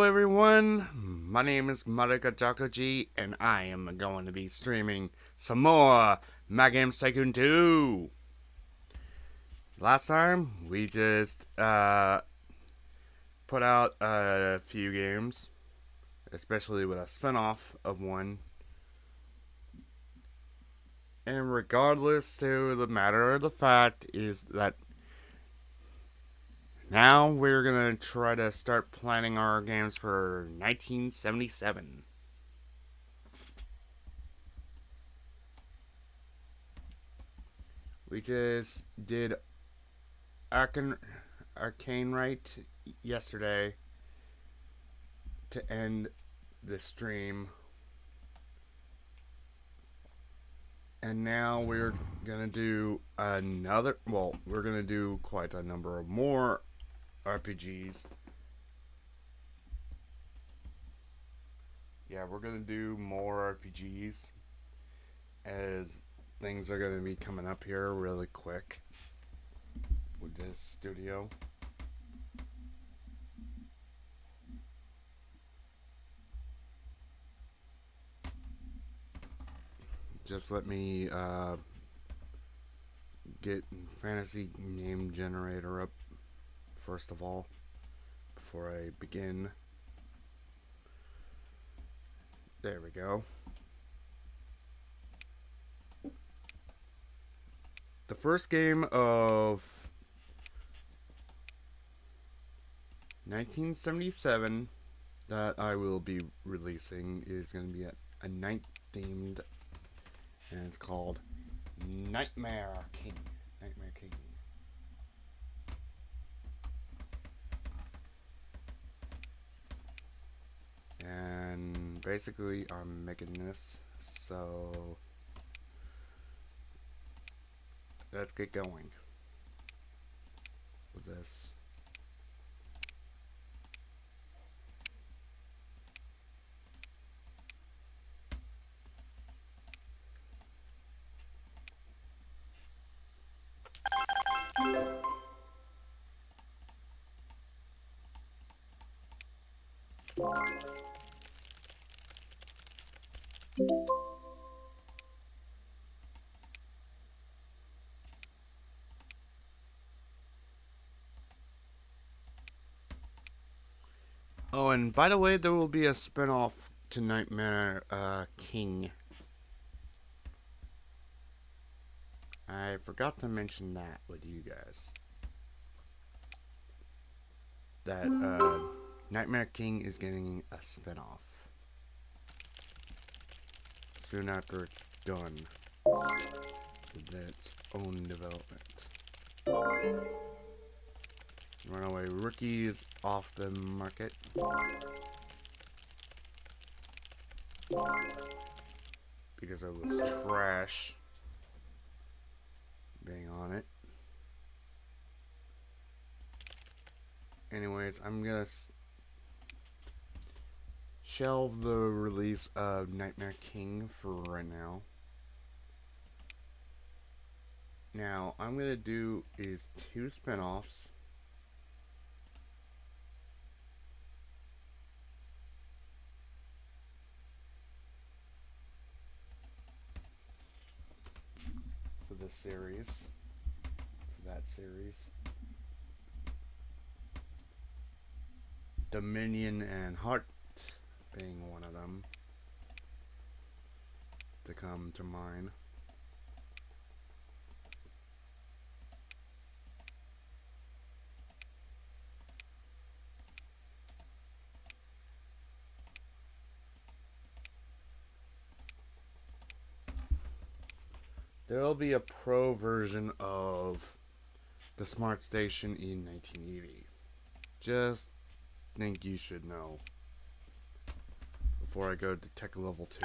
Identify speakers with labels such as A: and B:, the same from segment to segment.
A: everyone, my name is Marika Jakoji, and I am going to be streaming some more Mad Games Tycoon 2. Last time, we just put out a few games, especially with a spinoff of one. And regardless to the matter of the fact is that now we're gonna try to start planning our games for 1977. We just did Arcane right yesterday to end the stream. And now we're gonna do we're gonna do quite a number of more RPGs. Yeah, we're gonna do more RPGs as things are gonna be coming up here really quick with this studio. Just let me get fantasy name generator up first of all before I begin. There we go. The first game of 1977 that I will be releasing is going to be a night themed, and it's called Nightmare King. Nightmare King. And basically I'm making this, so let's get going with this. Oh, and by the way, there will be a spin-off to Nightmare King. I forgot to mention that with you guys. That Nightmare King is getting a spin-off soon after it's done with its own development. Runaway Rookie is off the market because it was trash being on it. Anyways, I'm gonna shelve the release of Nightmare King for right now. Now, I'm gonna do is 2 spin-offs. For this series, for that series. Dominion and Heart being one of them to come to mind. There will be a pro version of the Smart Station in 1980. Just think you should know before I go to Tech Level 2.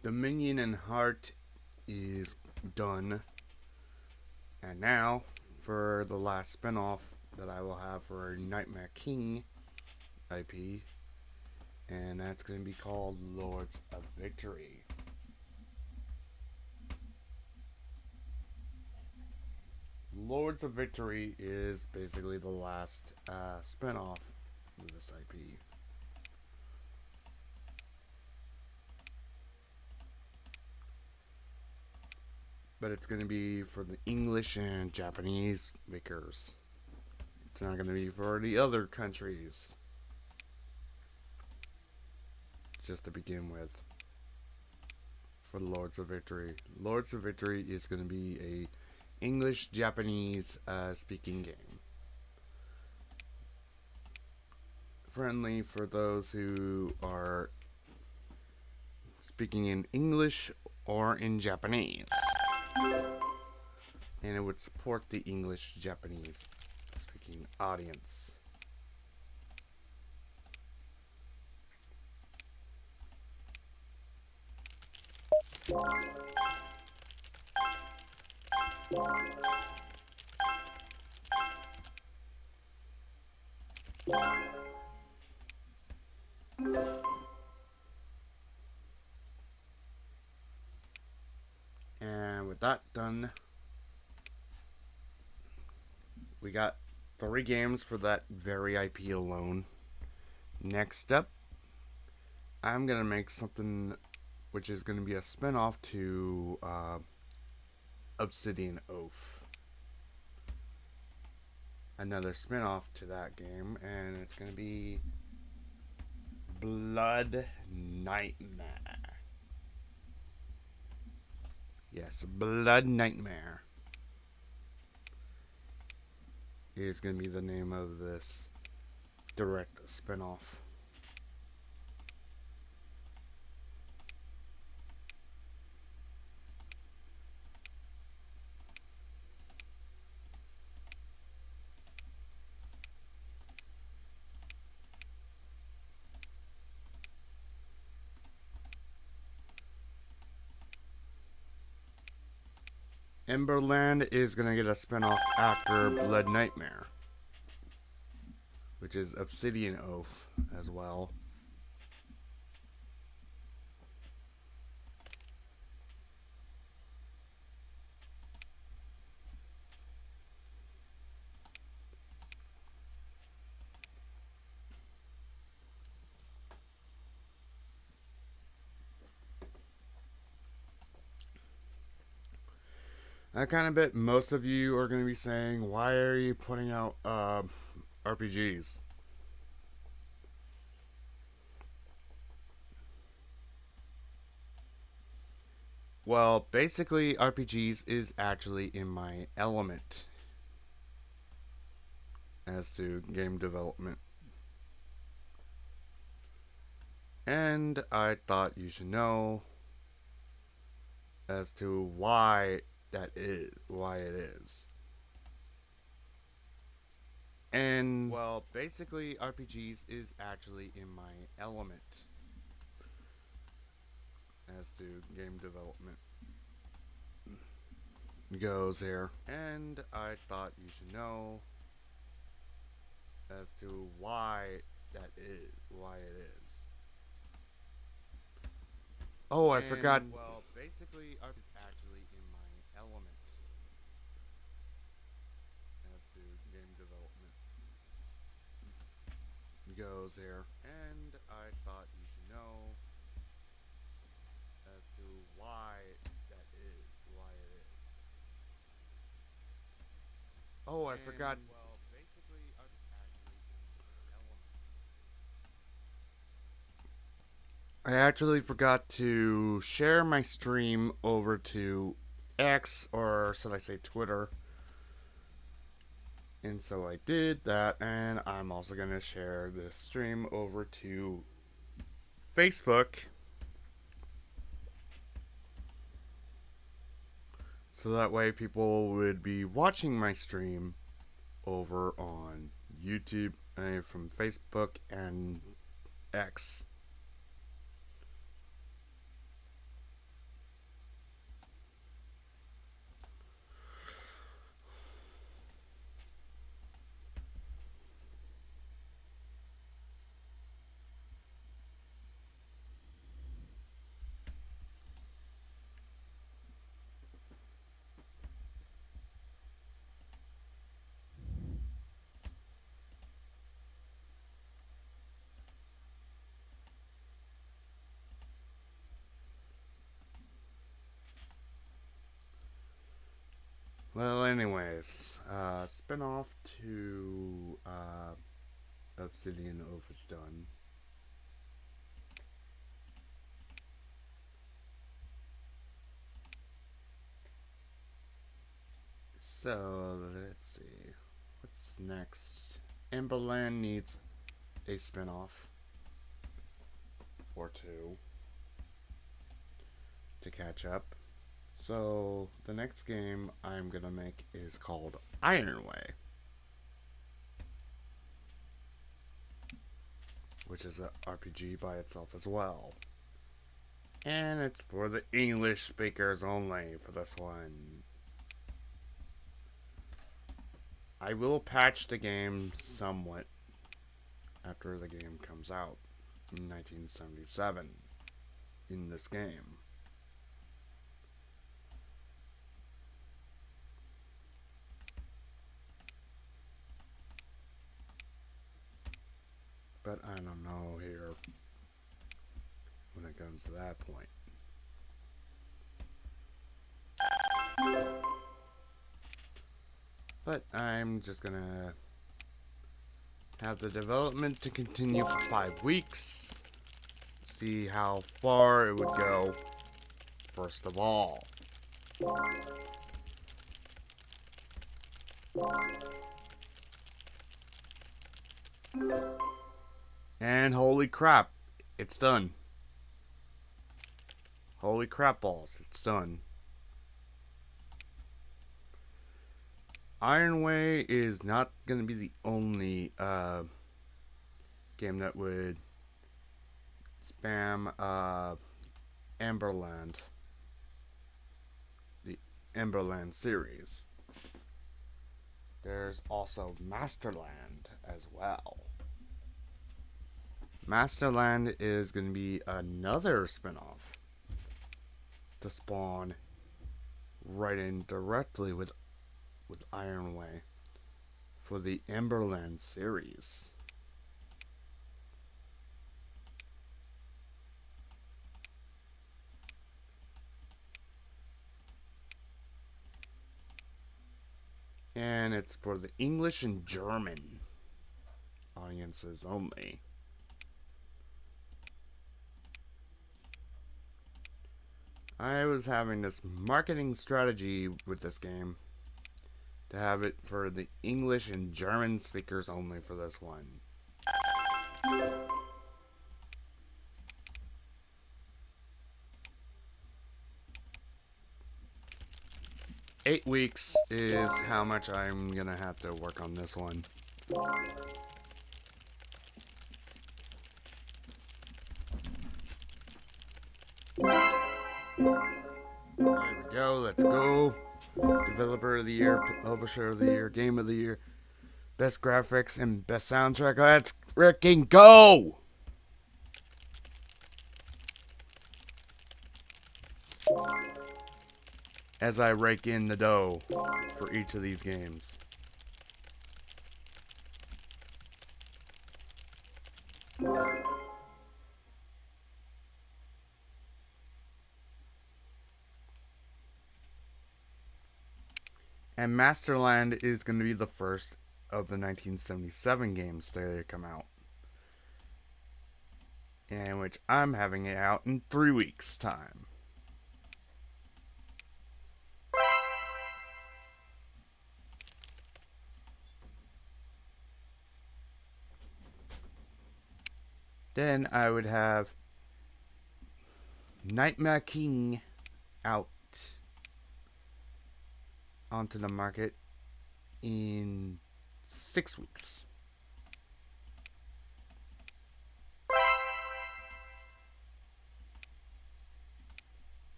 A: Dominion and Heart is done. And now, for the last spinoff that I will have for Nightmare King IP, and that's going to be called Lords of Victory. Lords of Victory is basically the last spinoff of this IP. But it's going to be for the English and Japanese makers. It's not going to be for the other countries. Just to begin with. For Lords of Victory. Lords of Victory is going to be a English-Japanese speaking game. Friendly for those who are speaking in English or in Japanese. And it would support the English-Japanese speaking audience. And with that done, we got 3 games for that very IP alone. Next up, I'm going to make something which is going to be a spin-off to Obsidian Oath. Another spin-off to that game, and it's going to be Blood Nightmare. Yes, Blood Nightmare is going to be the name of this direct spin-off. Emberland is going to get a spin-off after Blood Nightmare, which is Obsidian Oath as well. I kind of bet most of you are going to be saying, why are you putting out RPGs? Well, basically, RPGs is actually in my element as to game development. And I thought you should know as to why it is. And, well, basically, RPGs is actually in my element as to game development goes here. And I thought you should know as to why it is. Oh, I forgot. Well, basically, RPGs is actually in my element as to game development goes here. And I thought you should know as to why it is. Oh, I forgot. Well, basically, RPGs actually in my element. I actually forgot to share my stream over to X, or should I say Twitter. And so I did that, and I'm also going to share this stream over to Facebook. So that way people would be watching my stream over on YouTube, from Facebook and X. Well, anyways, spin-off to Obsidian Oath done. So let's see, what's next? Emberland needs a spin-off or two to catch up. So the next game I'm gonna make is called Iron Way, which is a RPG by itself as well. And it's for the English speakers only for this one. I will patch the game somewhat after the game comes out in 1977 in this game. But I don't know here when it comes to that point. But I'm just gonna have the development to continue for 5 weeks. See how far it would go, first of all. And holy crap, it's done. Holy crap balls, it's done. Iron Way is not going to be the only game that would spam Emberland, the Emberland series. There's also Masterland as well. Masterland is going to be another spin-off to spawn right in directly with Iron Way for the Emberland series. And it's for the English and German audiences only. I was having this marketing strategy with this game to have it for the English and German speakers only for this one. Eight weeks is how much I'm gonna have to work on this one. There we go, let's go. Developer of the Year, Publisher of the Year, Game of the Year, Best Graphics, and Best Soundtrack. Let's freaking go! As I rake in the dough for each of these games. And Masterland is going to be the first of the 1977 games to come out. And which I'm having it out in 3 weeks' time. Then I would have Nightmare King out onto the market in 6 weeks.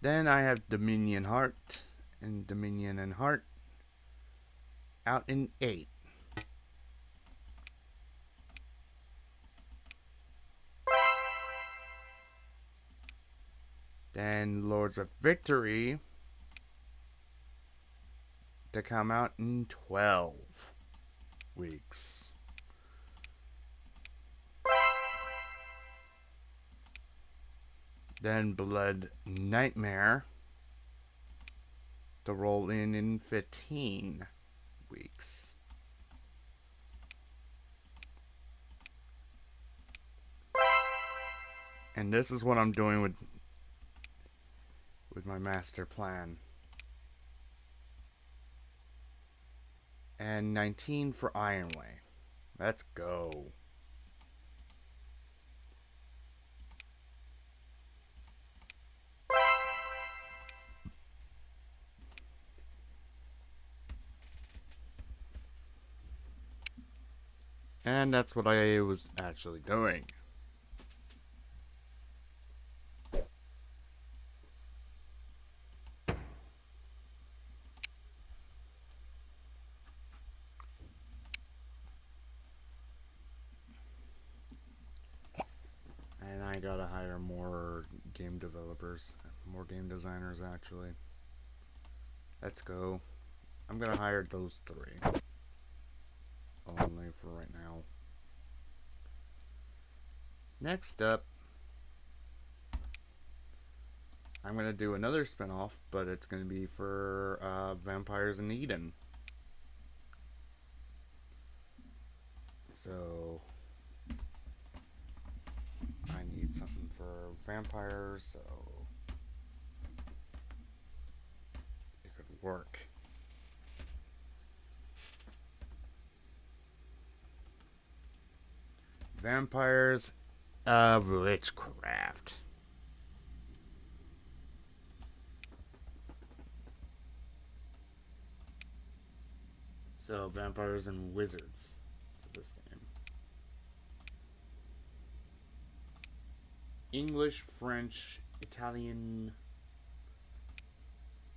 A: Then I have Dominion Heart and Dominion and Heart out in 8. Then Lords of Victory to come out in 12 weeks. Then Blood Nightmare to roll in 15 weeks. And this is what I'm doing with my master plan. And 19 for Ironway. Let's go. And that's what I was actually doing. And I gotta hire more game developers, more game designers actually. Let's go. I'm gonna hire those 3. Only for right now. Next up, I'm gonna do another spinoff, but it's gonna be for Vampires in Eden. So I need something for vampires, so it could work. Vampires of Witchcraft. So vampires and wizards for this game. English, French, Italian,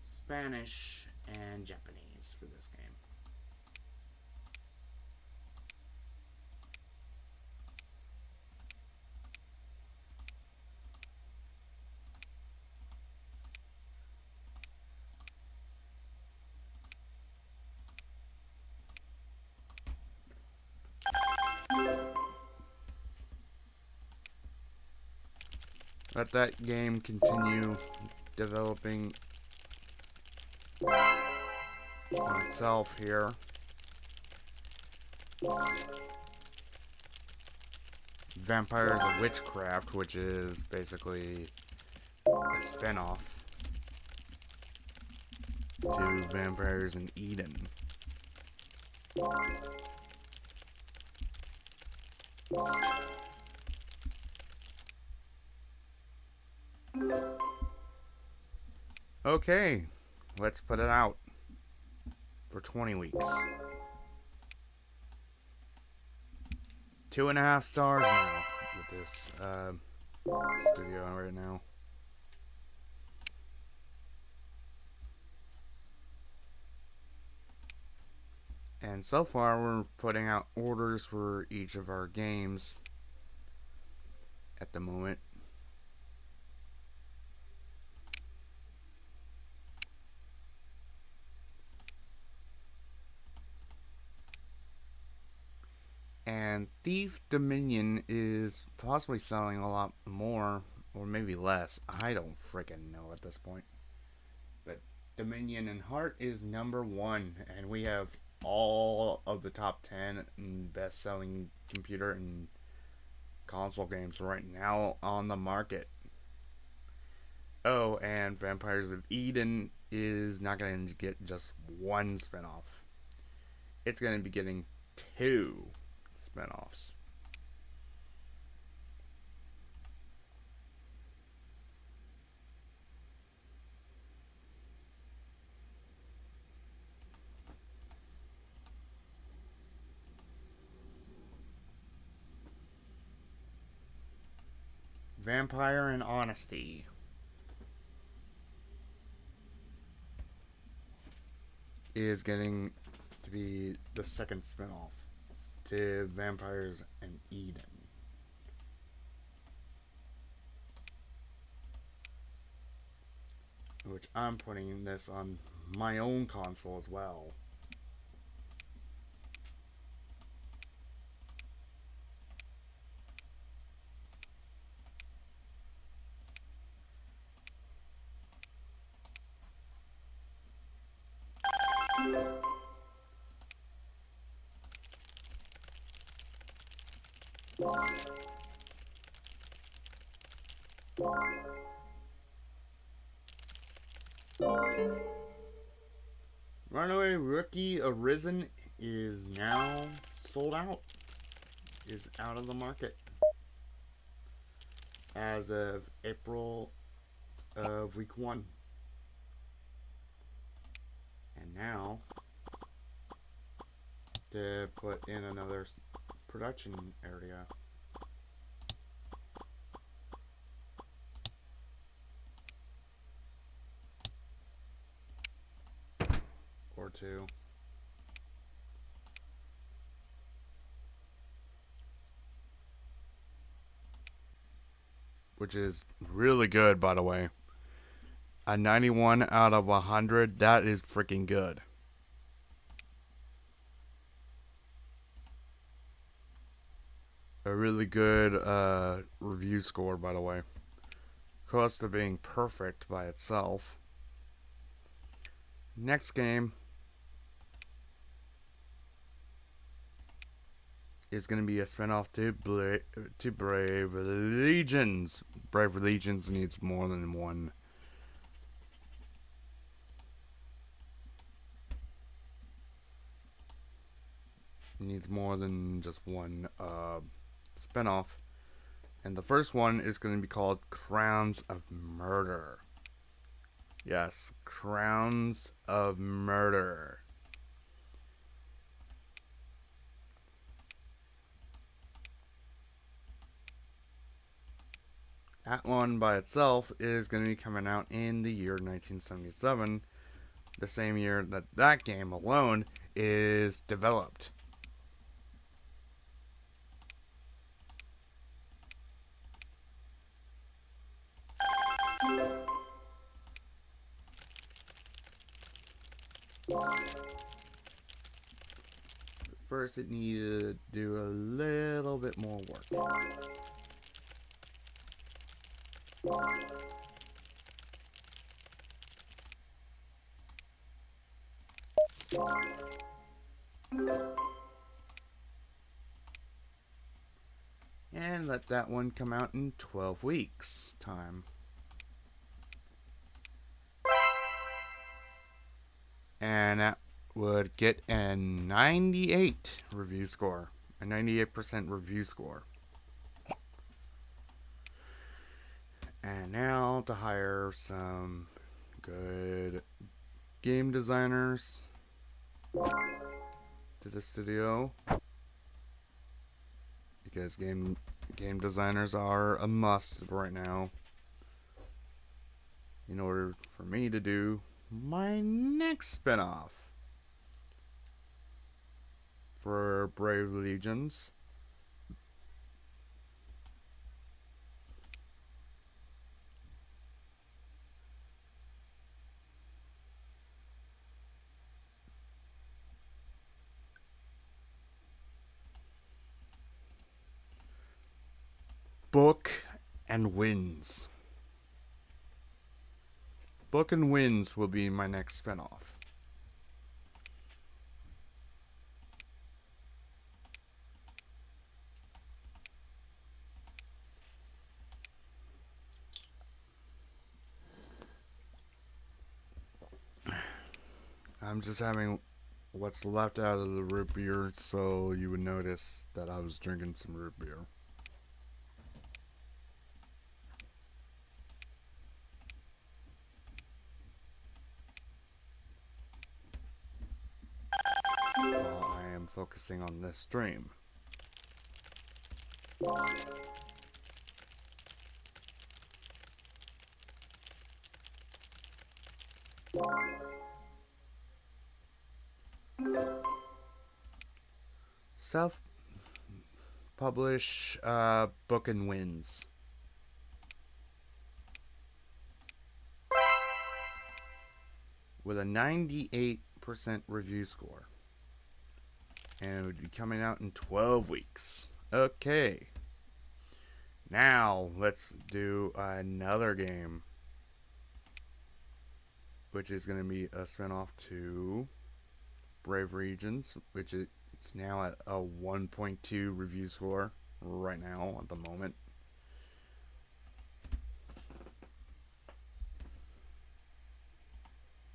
A: Spanish, and Japanese for this game. Let that game continue developing on itself here. Vampires of Witchcraft, which is basically a spinoff to Vampires in Eden. Okay, let's put it out for 20 weeks. 2.5 stars now with this studio right now. And so far we're putting out orders for each of our games at the moment. And Thief Dominion is possibly selling a lot more, or maybe less. I don't freaking know at this point. But Dominion and Heart is #1, and we have all of the top 10 best-selling computer and console games right now on the market. Oh, and Vampires of Eden is not going to get just 1 spinoff. It's going to be getting 2 spinoffs. Vampire and Honesty is getting to be the 2nd spinoff to Vampires and Eden. Which I'm putting this on my own console as well. Runaway Rookie Arisen is now sold out. Is out of the market as of April of week 1. And now to put in another production area. Or 2. Which is really good, by the way. A 91 out of 100, that is freaking good. A really good review score, by the way. Close to being perfect by itself. Next game is going to be a spinoff to Brave Legions. Brave Legions needs more than one. Needs more than just one spinoff. And the first one is going to be called Crowns of Murder. Yes, Crowns of Murder. That one by itself is going to be coming out in the year 1977, the same year that that game alone is developed. First, it needed to do a little bit more work. And let that one come out in 12 weeks time. And that would get a 98 review score. A 98% review score. And now to hire some good game designers to the studio. Because game designers are a must right now in order for me to do my next spinoff for Brave Legions. Book and Wins. Book and Wins will be my next spinoff. I'm just having what's left out of the root beer, so you would notice that I was drinking some root beer. While I am focusing on this stream. Self-publish Book and Wins. With a 98% review score. And it would be coming out in 12 weeks. Okay. Now, let's do another game. Which is going to be a spinoff to Brave Legions, which it's now at a 1.2 review score. right now at the moment.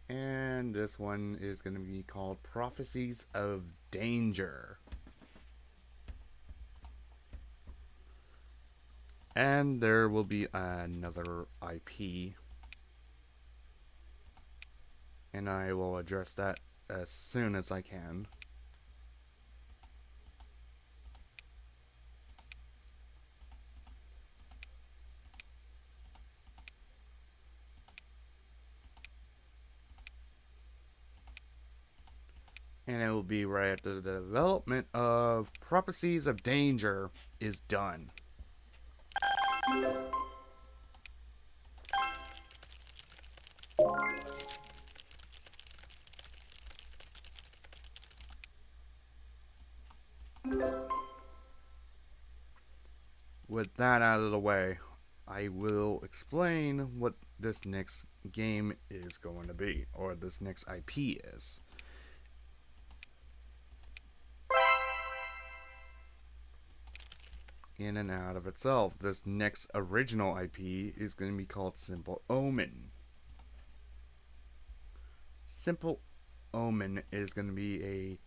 A: And this one is going to be called Prophecies of Danger. And there will be another IP. And I will address that as soon as I can. And it will be right after the development of Prophecies of Danger is done. With that out of the way, I will explain what this next game is going to be, or this next IP is. In and out of itself, this next original IP is going to be called Simple Omen. Simple Omen is going to be a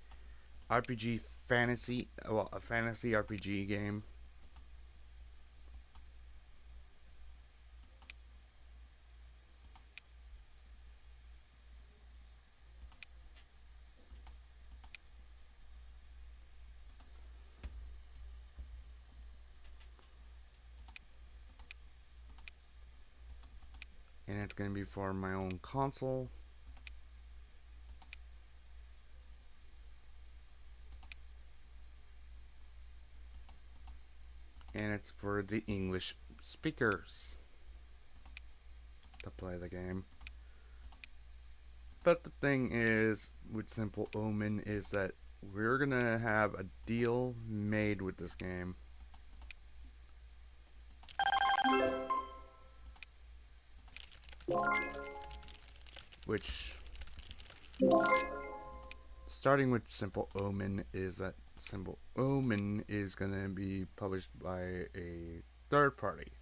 A: RPG fantasy, well, a fantasy RPG game. And it's going to be for my own console. And it's for the English speakers to play the game. But the thing is, with Simple Omen, is that we're gonna have a deal made with this game. Which, starting with Simple Omen, is that Simple Omen is gonna be published by a third party.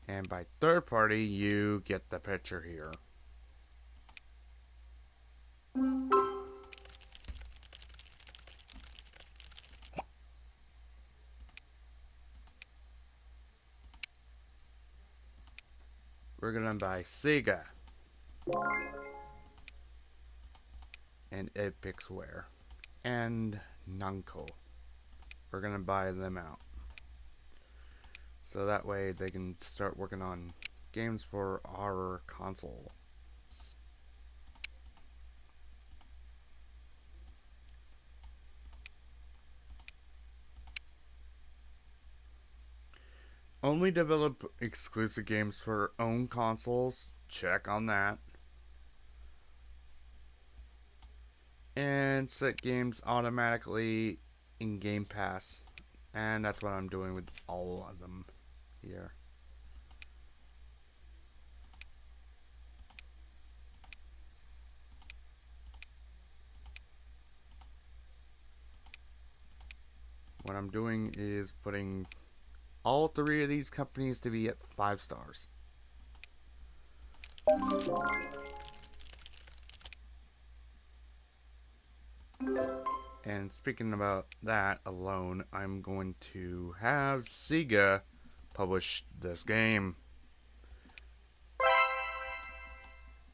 A: And by third party, you get the picture here. We're gonna buy Sega and Epixware and Namco. We're gonna buy them out, so that way they can start working on games for our console. Only develop exclusive games for own consoles. Check on that. And set games automatically in Game Pass. And that's what I'm doing with all of them here. What I'm doing is putting all three of these companies to be at 5 stars. And speaking about that alone, I'm going to have Sega publish this game.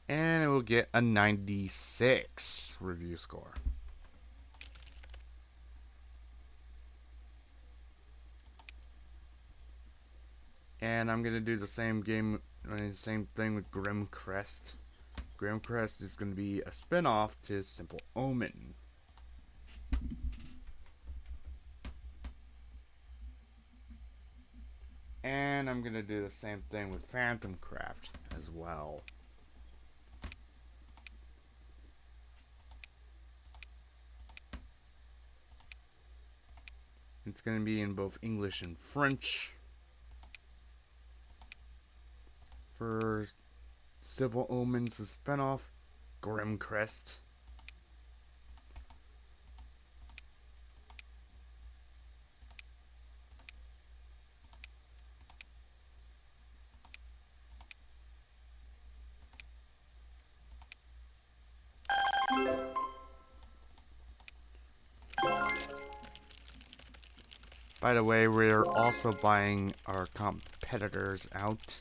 A: And it will get a 96 review score. And I'm gonna do the same thing with Grim Crest. Grim Crest is gonna be a spin-off to Simple Omen. And I'm gonna do the same thing with Phantom Craft as well. It's gonna be in both English and French. For Simple Omen's spinoff, Grim Crest. By the way, we're also buying our competitors out.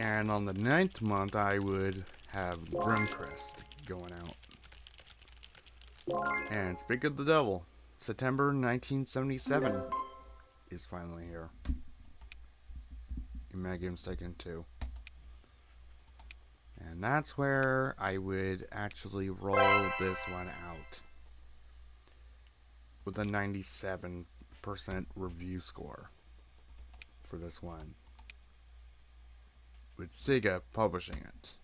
A: And on the 9th month, I would have Grimcrest going out. And speak of the devil, September 1977 is finally here in Mad Games Tycoon 2. And that's where I would actually roll this one out with a 97% review score for this one, with Sega publishing it.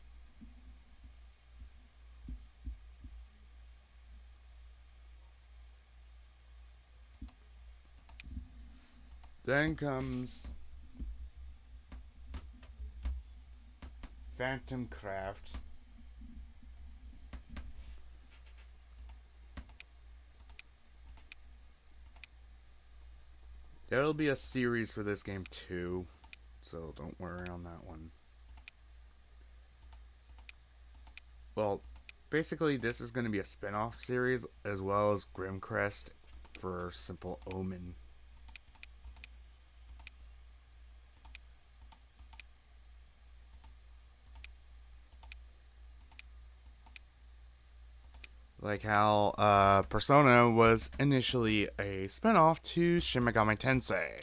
A: Then comes Phantom Craft. There'll be a series for this game too, so don't worry on that one. Well, basically this is going to be a spin-off series as well as Grimcrest for Simple Omen. Like how Persona was initially a spin-off to Shin Megami Tensei.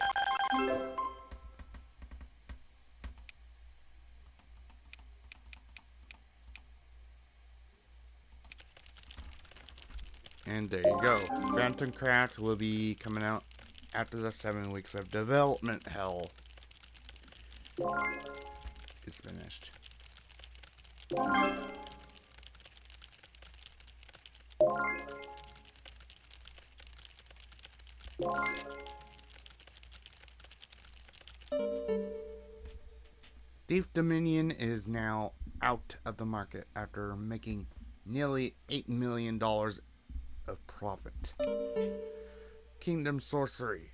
A: And there you go. Phantom Craft will be coming out after the 7 weeks of development hell is finished. Thief Dominion is now out of the market after making nearly $8 million of profit. Kingdom Sorcery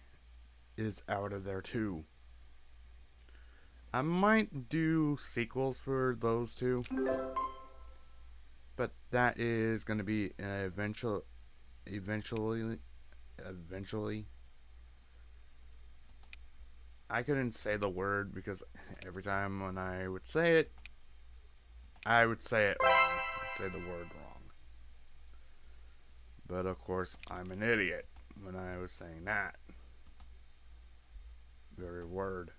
A: is out of there too. I might do sequels for those two, but that is going to be eventually. I couldn't say the word because every time when I would say it, I would say it wrong. I'd say the word wrong. But of course, I'm an idiot when I was saying that very word.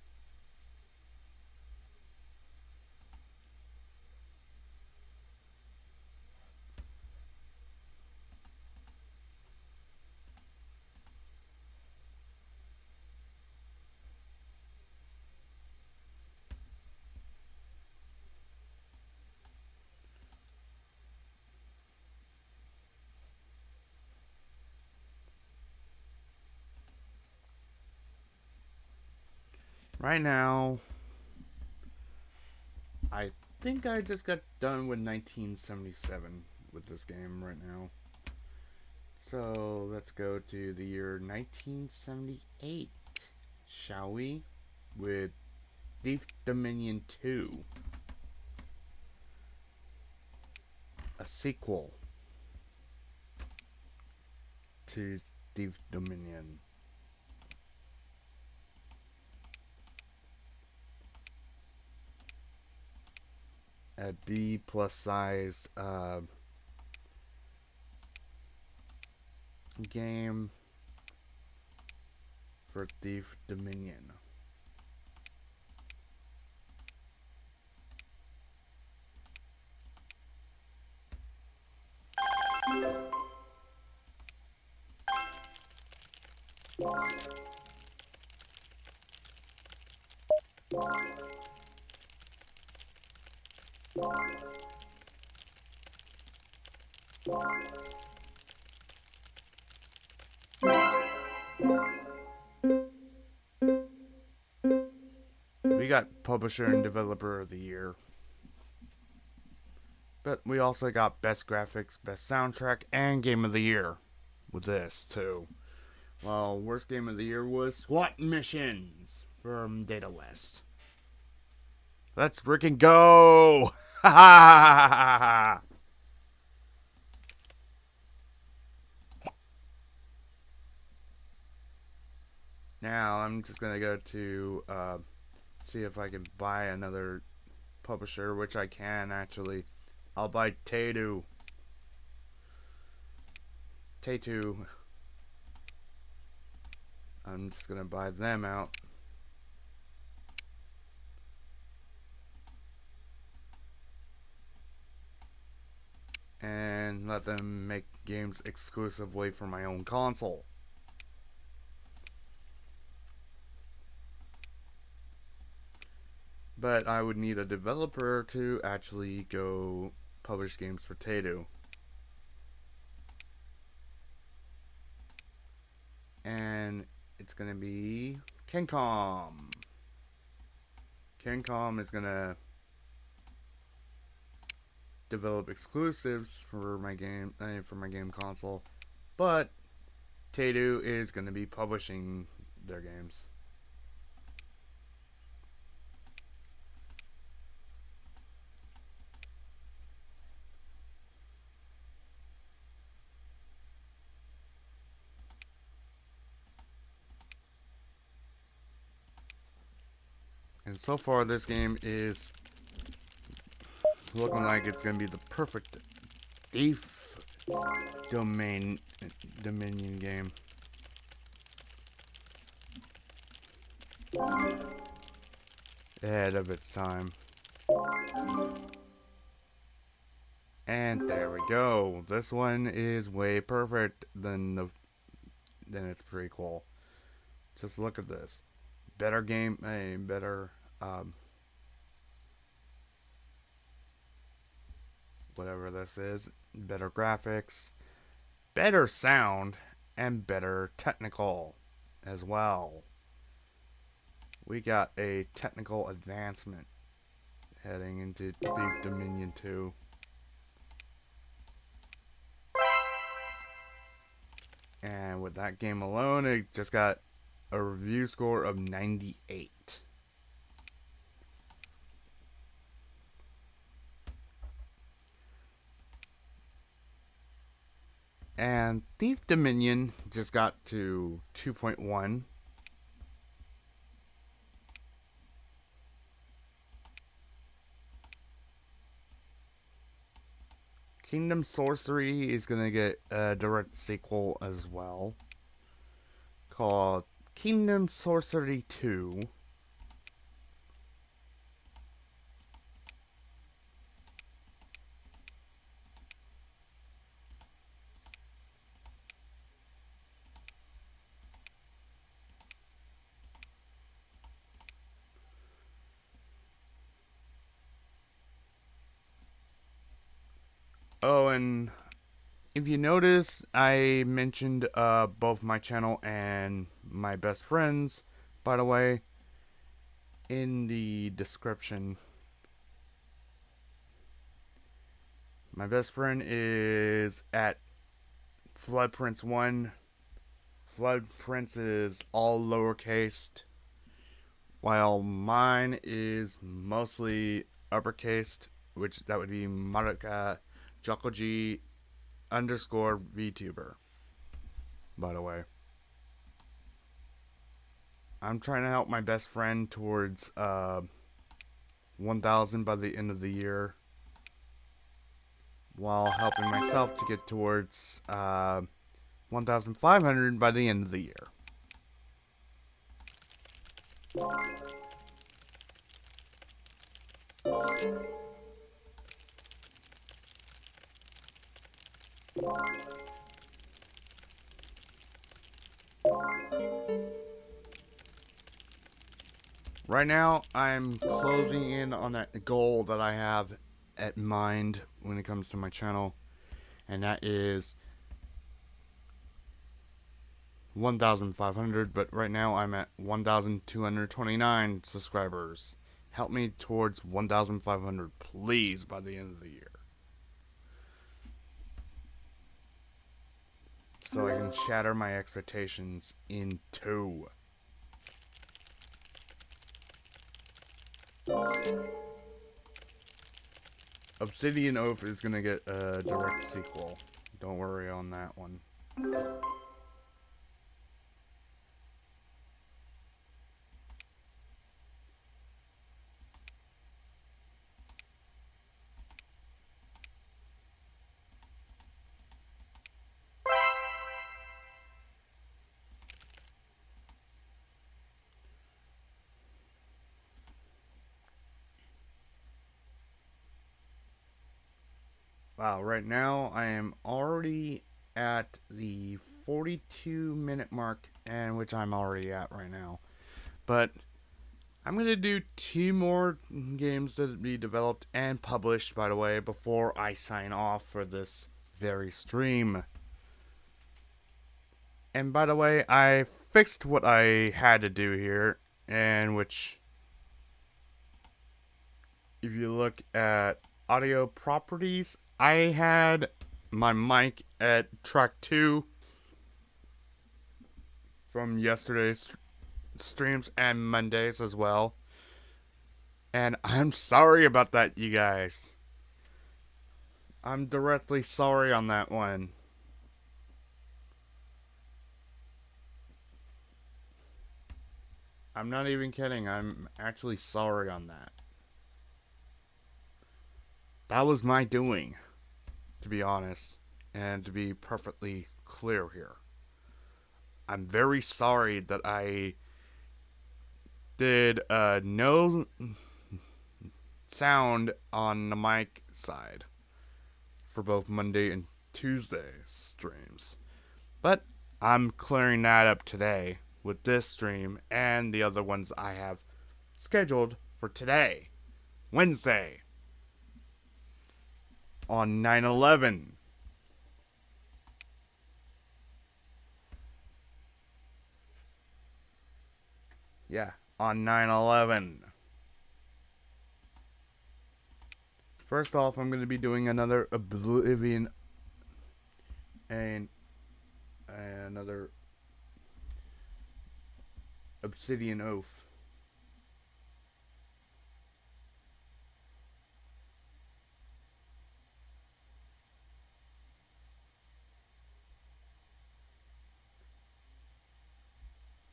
A: Right now, I think I just got done with 1977 with this game right now. So let's go to the year 1978, shall we? With Thief Dominion 2. A sequel to Thief Dominion. A B+ sized game for Thief Dominion. We got Publisher and Developer of the Year. But we also got Best Graphics, Best Soundtrack, and Game of the Year with this, too. Well, worst Game of the Year was SWAT Missions from Data West. Let's frickin' go! Ha ha ha ha ha! Now I'm just gonna go to see if I can buy another publisher, which I can actually. I'll buy Tatu. I'm just gonna buy them out. And let them make games exclusively for my own console. But I would need a developer to actually go publish games for Tatu. And it's gonna be Kencom. Kencom is gonna develop exclusives for my game console, but Tatu is gonna be publishing their games. And so far, this game is looking like it's gonna be the perfect thief dominion game. Ahead of its time. And there we go. This one is way perfect than its prequel. Just look at this. Better game, better whatever this is, better graphics, better sound, and better technical as well. We got a technical advancement heading into Thief Dominion 2. And with that game alone, it just got a review score of 98. And Thief Dominion just got to 2.1. Kingdom Sorcery is going to get a direct sequel as well, called Kingdom Sorcery 2. Oh, and if you notice, I mentioned both my channel and my best friends, by the way, in the description. My best friend is at Flood Prince 1. Flood Prince is all lowercase, while mine is mostly uppercased, which that would be Marika Jokoji _ VTuber, by the way. I'm trying to help my best friend towards 1,000 by the end of the year, while helping myself to get towards 1,500 by the end of the year. Right now, I'm closing in on that goal that I have at mind when it comes to my channel, and that is 1,500, but right now I'm at 1,229 subscribers. Help me towards 1,500, please, by the end of the year, so I can shatter my expectations in two. Obsidian Oath is gonna get a direct sequel. Don't worry on that one. Wow, right now I am already at the 42-minute mark, and which I'm already at right now. But I'm going to do two more games to be developed and published, by the way, before I sign off for this very stream. And by the way, I fixed what I had to do here, and which, if you look at audio properties, I had my mic at track 2 from yesterday's streams and Mondays as well. And I'm sorry about that, you guys. I'm directly sorry on that one. I'm not even kidding. I'm actually sorry on that. That was my doing, to be honest, and to be perfectly clear here. I'm very sorry that I did no sound on the mic side for both Monday and Tuesday streams. But I'm clearing that up today with this stream and the other ones I have scheduled for today, Wednesday, on 9/11. Yeah, on 9/11. First off, I'm going to be doing another Oblivion and another Obsidian Oath.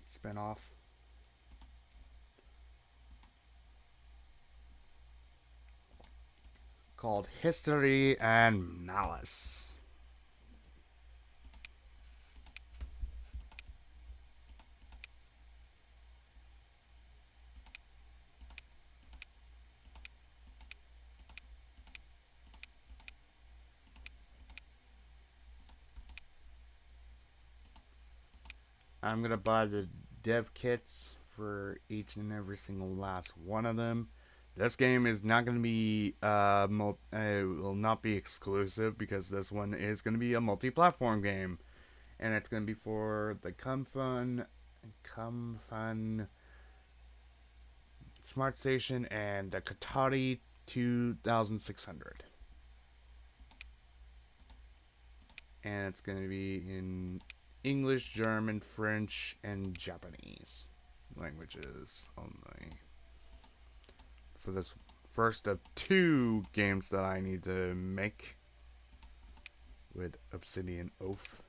A: Spinoff. Called History and Malice. I'm going to buy the dev kits for each and every single last one of them. This game is not going to be, will not be exclusive because this one is going to be a multi-platform game. And it's going to be for the Come Fun Smart Station and the Katari 2600. And it's going to be in English, German, French, and Japanese languages only. For this first of 2 games that I need to make with Obsidian Oath.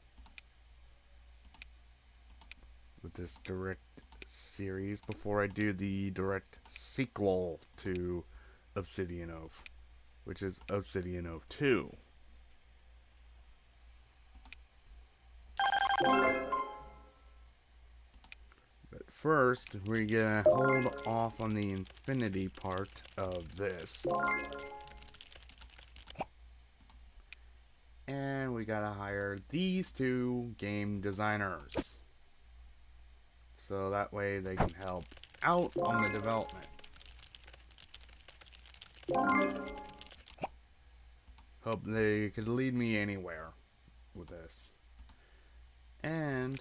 A: With this direct series before I do the direct sequel to Obsidian Oath, which is Obsidian Oath 2. But first, we're gonna hold off on the infinity part of this. And we gotta hire these 2 game designers. So that way they can help out on the development. Hope they could lead me anywhere with this. And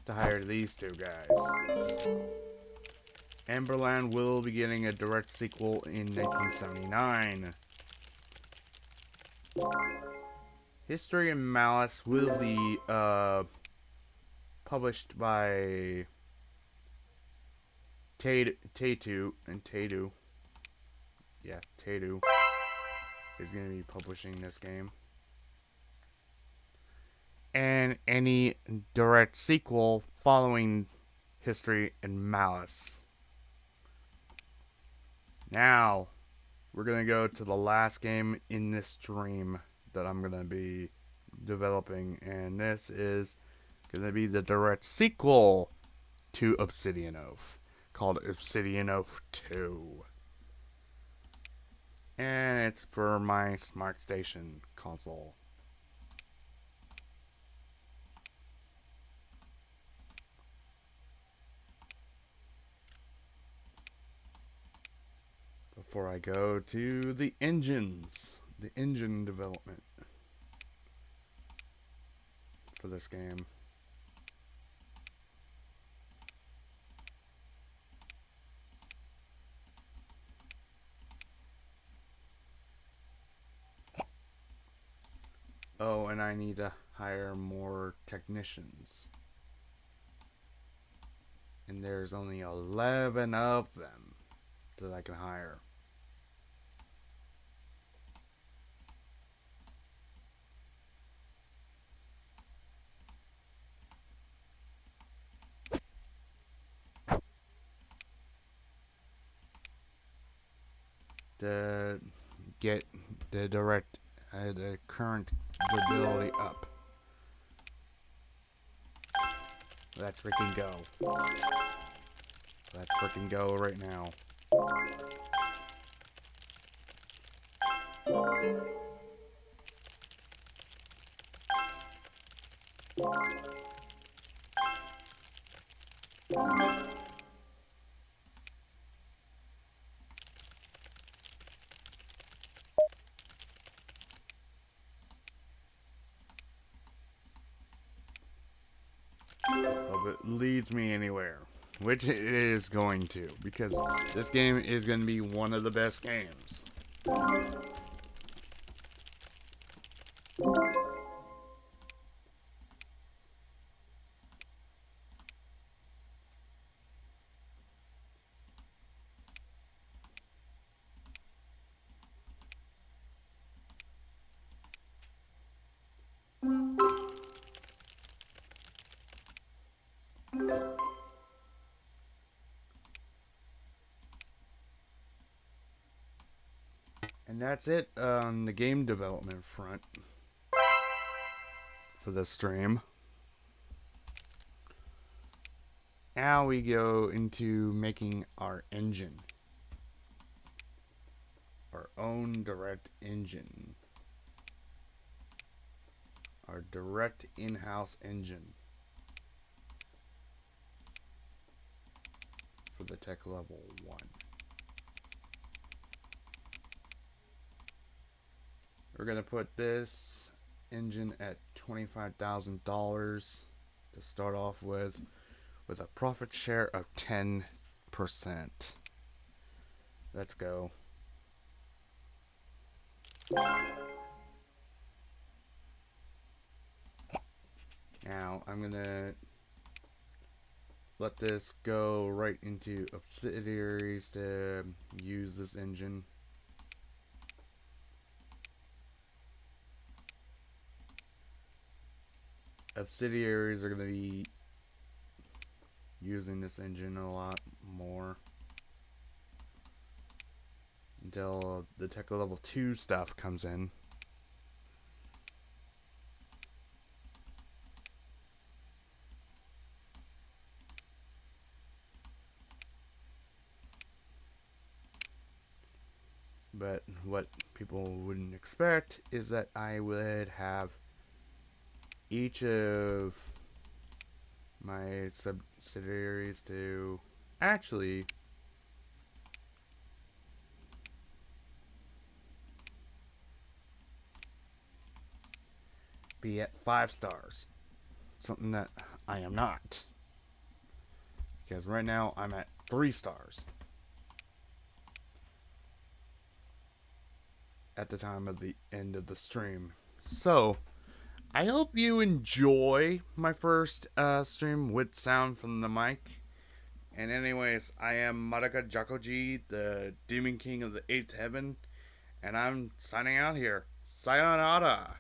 A: to hire these 2 guys. Amberland will be getting a direct sequel in 1979. History and Malice will be published by Tatu and Tatu. Yeah, Tatu is going to be publishing this game. And any direct sequel following History and Malice. Now, we're going to go to the last game in this stream that I'm going to be developing. And this is going to be the direct sequel to Obsidian Oath, called Obsidian Oath 2. And it's for my smart station console. Before I go to the engines, the engine development for this game. Oh, and I need to hire more technicians. And there's only 11 of them that I can hire. To get the current ability up. Let's freaking go. Let's freaking go right now. Hope it leads me anywhere. Which it is going to, because this game is going to be one of the best games. And that's it on the game development front for the stream. Now we go into making our engine. Our own direct engine. Our direct in-house engine. For the tech level 1. We're going to put this engine at $25,000 to start off with a profit share of 10%. Let's go. Now I'm going to let this go right into subsidiaries to use this engine. Subsidiaries are going to be using this engine a lot more until the tech level 2 stuff comes in. But what people wouldn't expect is that I would have each of my subsidiaries to actually be at 5 stars. Something that I am not. Because right now I'm at 3 stars. At the time of the end of the stream. So, I hope you enjoy my first stream with sound from the mic. And anyways, I am Marika Jakoji, the Demon King of the 8th Heaven. And I'm signing out here. Sayonara.